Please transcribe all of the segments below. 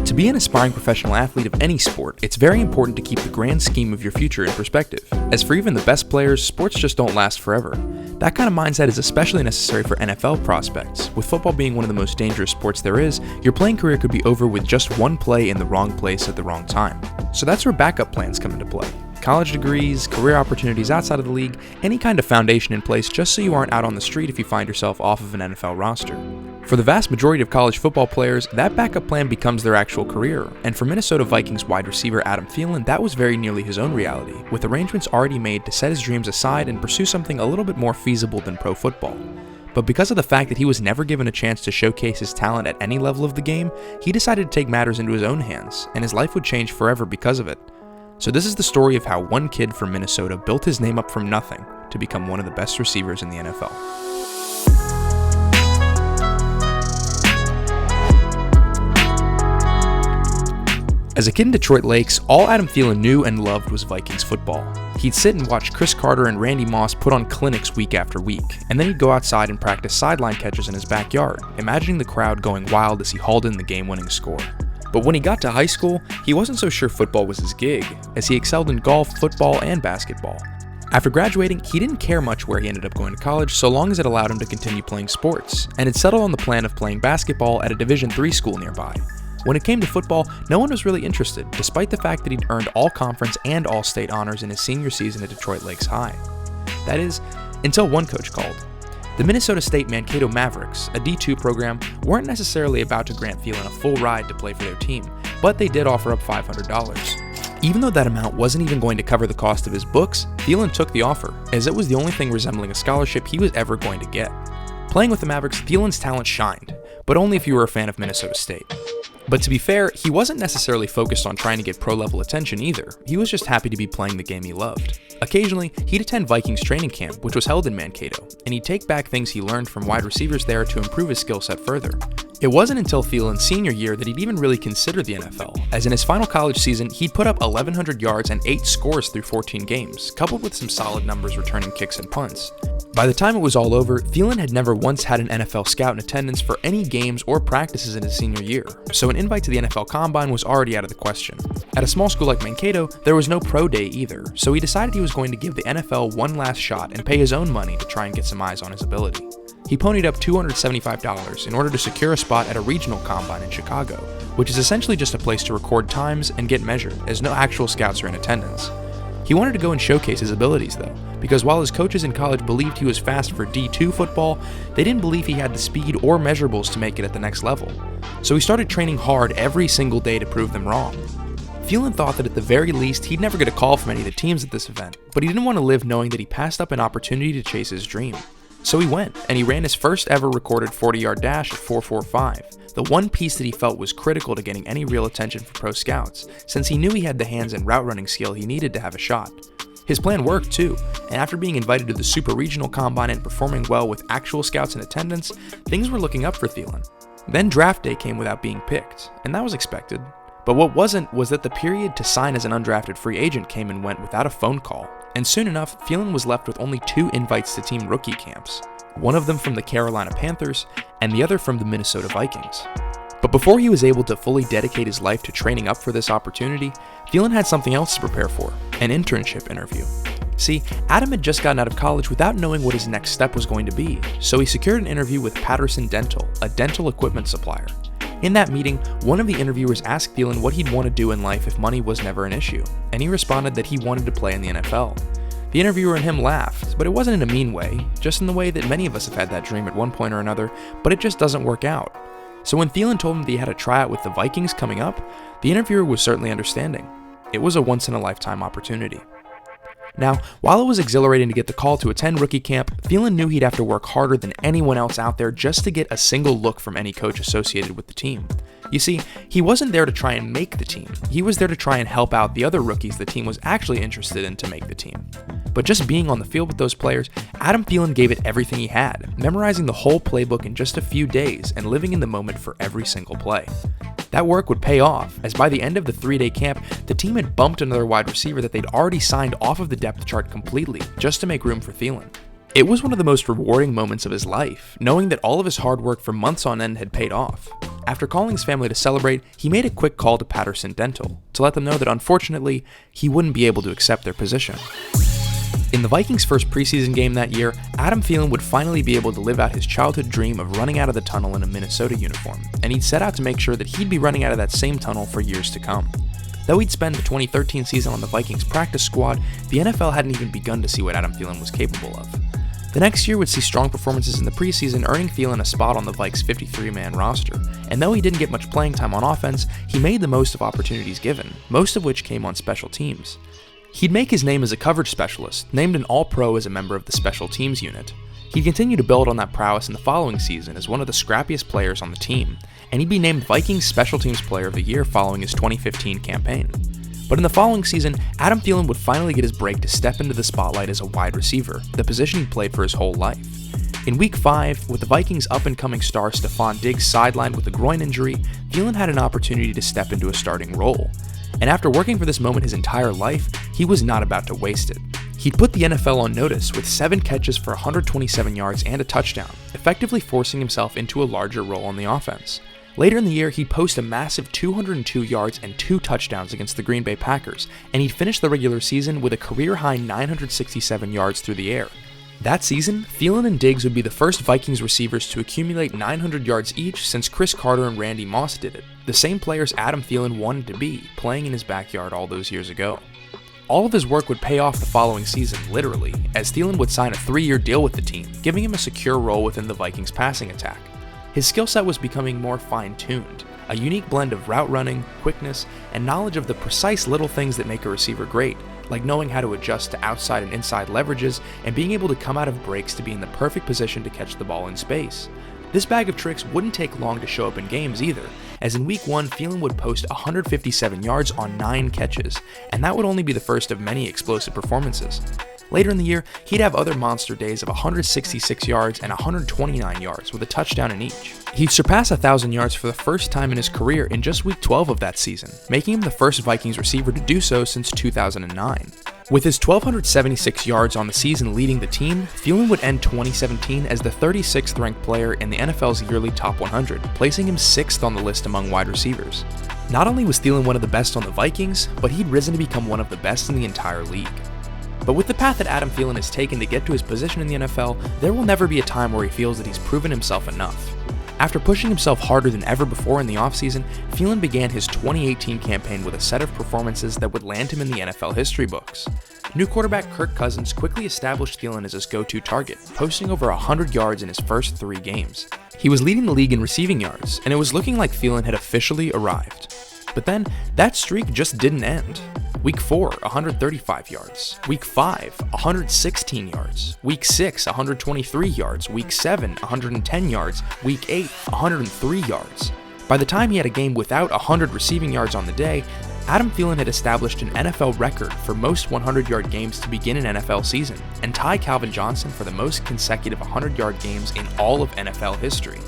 To be an aspiring professional athlete of any sport, it's very important to keep the grand scheme of your future in perspective. As for even the best players, sports just don't last forever. That kind of mindset is especially necessary for NFL prospects. With football being one of the most dangerous sports there is, your playing career could be over with just one play in the wrong place at the wrong time. So that's where backup plans come into play. College degrees, career opportunities outside of the league, any kind of foundation in place just so you aren't out on the street if you find yourself off of an NFL roster. For the vast majority of college football players, that backup plan becomes their actual career, and for Minnesota Vikings wide receiver Adam Thielen, that was very nearly his own reality, with arrangements already made to set his dreams aside and pursue something a little bit more feasible than pro football. But because of the fact that he was never given a chance to showcase his talent at any level of the game, he decided to take matters into his own hands, and his life would change forever because of it. So this is the story of how one kid from Minnesota built his name up from nothing to become one of the best receivers in the NFL. As a kid in Detroit Lakes, all Adam Thielen knew and loved was Vikings football. He'd sit and watch Chris Carter and Randy Moss put on clinics week after week, and then he'd go outside and practice sideline catches in his backyard, imagining the crowd going wild as he hauled in the game-winning score. But when he got to high school, he wasn't so sure football was his gig, as he excelled in golf, football, and basketball. After graduating, he didn't care much where he ended up going to college so long as it allowed him to continue playing sports, and had settled on the plan of playing basketball at a Division III school nearby. When it came to football, no one was really interested, despite the fact that he'd earned all-conference and all-state honors in his senior season at Detroit Lakes High. That is, until one coach called. The Minnesota State Mankato Mavericks, a D2 program, weren't necessarily about to grant Thielen a full ride to play for their team, but they did offer up $500. Even though that amount wasn't even going to cover the cost of his books, Thielen took the offer, as it was the only thing resembling a scholarship he was ever going to get. Playing with the Mavericks, Thielen's talent shined, but only if you were a fan of Minnesota State. But to be fair, he wasn't necessarily focused on trying to get pro-level attention either. He was just happy to be playing the game he loved. Occasionally, he'd attend Vikings training camp, which was held in Mankato, and he'd take back things he learned from wide receivers there to improve his skill set further. It wasn't until Thielen's senior year that he'd even really consider the NFL, as in his final college season, he'd put up 1,100 yards and 8 scores through 14 games, coupled with some solid numbers returning kicks and punts. By the time it was all over, Thielen had never once had an NFL scout in attendance for any games or practices in his senior year, so an invite to the NFL Combine was already out of the question. At a small school like Mankato, there was no pro day either, so he decided he was going to give the NFL one last shot and pay his own money to try and get some eyes on his ability. He ponied up $275 in order to secure a spot at a regional combine in Chicago, which is essentially just a place to record times and get measured, as no actual scouts are in attendance. He wanted to go and showcase his abilities though, because while his coaches in college believed he was fast for D2 football, they didn't believe he had the speed or measurables to make it at the next level. So he started training hard every single day to prove them wrong. Thielen thought that at the very least he'd never get a call from any of the teams at this event, but he didn't want to live knowing that he passed up an opportunity to chase his dream. So he went, and he ran his first ever recorded 40-yard dash at 4.45, the one piece that he felt was critical to getting any real attention from pro scouts, since he knew he had the hands and route running skill he needed to have a shot. His plan worked too, and after being invited to the Super Regional Combine and performing well with actual scouts in attendance, things were looking up for Thielen. Then draft day came without being picked, and that was expected. But what wasn't was that the period to sign as an undrafted free agent came and went without a phone call, and soon enough, Thielen was left with only 2 invites to team rookie camps, one of them from the Carolina Panthers, and the other from the Minnesota Vikings. But before he was able to fully dedicate his life to training up for this opportunity, Thielen had something else to prepare for, an internship interview. See, Adam had just gotten out of college without knowing what his next step was going to be, so he secured an interview with Patterson Dental, a dental equipment supplier. In that meeting, one of the interviewers asked Thielen what he'd want to do in life if money was never an issue, and he responded that he wanted to play in the NFL. The interviewer and him laughed, but it wasn't in a mean way, just in the way that many of us have had that dream at one point or another, but it just doesn't work out. So when Thielen told him that he had a tryout with the Vikings coming up, the interviewer was certainly understanding. It was a once-in-a-lifetime opportunity. Now, while it was exhilarating to get the call to attend rookie camp, Thielen knew he'd have to work harder than anyone else out there just to get a single look from any coach associated with the team. You see, he wasn't there to try and make the team, he was there to try and help out the other rookies the team was actually interested in to make the team. But just being on the field with those players, Adam Thielen gave it everything he had, memorizing the whole playbook in just a few days and living in the moment for every single play. That work would pay off, as by the end of the 3-day camp, the team had bumped another wide receiver that they'd already signed off of the depth chart completely, just to make room for Thielen. It was one of the most rewarding moments of his life, knowing that all of his hard work for months on end had paid off. After calling his family to celebrate, he made a quick call to Patterson Dental to let them know that unfortunately, he wouldn't be able to accept their position. In the Vikings' first preseason game that year, Adam Thielen would finally be able to live out his childhood dream of running out of the tunnel in a Minnesota uniform, and he'd set out to make sure that he'd be running out of that same tunnel for years to come. Though he'd spend the 2013 season on the Vikings practice squad, the NFL hadn't even begun to see what Adam Thielen was capable of. The next year would see strong performances in the preseason, earning Thielen a spot on the Vikes' 53-man roster, and though he didn't get much playing time on offense, he made the most of opportunities given, most of which came on special teams. He'd make his name as a coverage specialist, named an All-Pro as a member of the special teams unit. He'd continue to build on that prowess in the following season as one of the scrappiest players on the team, and he'd be named Vikings Special Teams Player of the Year following his 2015 campaign. But in the following season, Adam Thielen would finally get his break to step into the spotlight as a wide receiver, the position he played for his whole life. In Week 5, with the Vikings' up-and-coming star Stefon Diggs sidelined with a groin injury, Thielen had an opportunity to step into a starting role. And after working for this moment his entire life, he was not about to waste it. He'd put the NFL on notice with 7 catches for 127 yards and a touchdown, effectively forcing himself into a larger role on the offense. Later in the year, he'd post a massive 202 yards and 2 touchdowns against the Green Bay Packers, and he'd finish the regular season with a career-high 967 yards through the air. That season, Thielen and Diggs would be the first Vikings receivers to accumulate 900 yards each since Chris Carter and Randy Moss did it, the same players Adam Thielen wanted to be, playing in his backyard all those years ago. All of his work would pay off the following season, literally, as Thielen would sign a 3-year deal with the team, giving him a secure role within the Vikings' passing attack. His skill set was becoming more fine-tuned, a unique blend of route running, quickness, and knowledge of the precise little things that make a receiver great, like knowing how to adjust to outside and inside leverages and being able to come out of breaks to be in the perfect position to catch the ball in space. This bag of tricks wouldn't take long to show up in games either, as in Week 1, Thielen would post 157 yards on 9 catches, and that would only be the first of many explosive performances. Later in the year, he'd have other monster days of 166 yards and 129 yards with a touchdown in each. He'd surpass 1,000 yards for the first time in his career in just Week 12 of that season, making him the first Vikings receiver to do so since 2009. With his 1,276 yards on the season leading the team, Thielen would end 2017 as the 36th ranked player in the NFL's yearly top 100, placing him 6th on the list among wide receivers. Not only was Thielen one of the best on the Vikings, but he'd risen to become one of the best in the entire league. But with the path that Adam Thielen has taken to get to his position in the NFL, there will never be a time where he feels that he's proven himself enough. After pushing himself harder than ever before in the offseason, Thielen began his 2018 campaign with a set of performances that would land him in the NFL history books. New quarterback Kirk Cousins quickly established Thielen as his go-to target, posting over 100 yards in his first 3 games. He was leading the league in receiving yards, and it was looking like Thielen had officially arrived. But then, that streak just didn't end. Week 4, 135 yards. Week 5, 116 yards. Week 6, 123 yards. Week 7, 110 yards. Week 8, 103 yards. By the time he had a game without 100 receiving yards on the day, Adam Thielen had established an NFL record for most 100-yard games to begin an NFL season, and tie Calvin Johnson for the most consecutive 100-yard games in all of NFL history.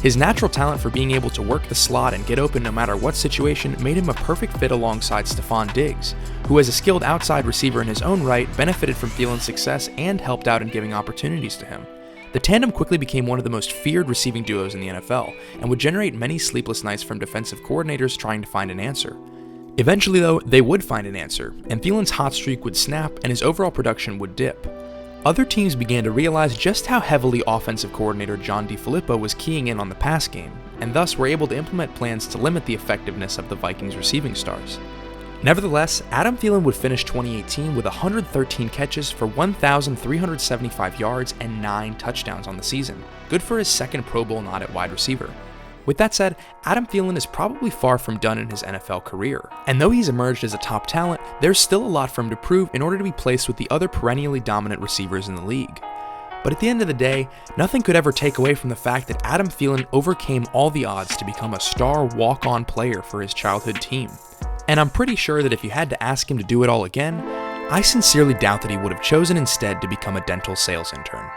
His natural talent for being able to work the slot and get open no matter what situation made him a perfect fit alongside Stefon Diggs, who as a skilled outside receiver in his own right benefited from Thielen's success and helped out in giving opportunities to him. The tandem quickly became one of the most feared receiving duos in the NFL, and would generate many sleepless nights from defensive coordinators trying to find an answer. Eventually though, they would find an answer, and Thielen's hot streak would snap and his overall production would dip. Other teams began to realize just how heavily offensive coordinator John DeFilippo was keying in on the pass game, and thus were able to implement plans to limit the effectiveness of the Vikings' receiving stars. Nevertheless, Adam Thielen would finish 2018 with 113 catches for 1,375 yards and 9 touchdowns on the season, good for his second Pro Bowl nod at wide receiver. With that said, Adam Thielen is probably far from done in his NFL career, and though he's emerged as a top talent, there's still a lot for him to prove in order to be placed with the other perennially dominant receivers in the league. But at the end of the day, nothing could ever take away from the fact that Adam Thielen overcame all the odds to become a star walk-on player for his childhood team. And I'm pretty sure that if you had to ask him to do it all again, I sincerely doubt that he would have chosen instead to become a dental sales intern.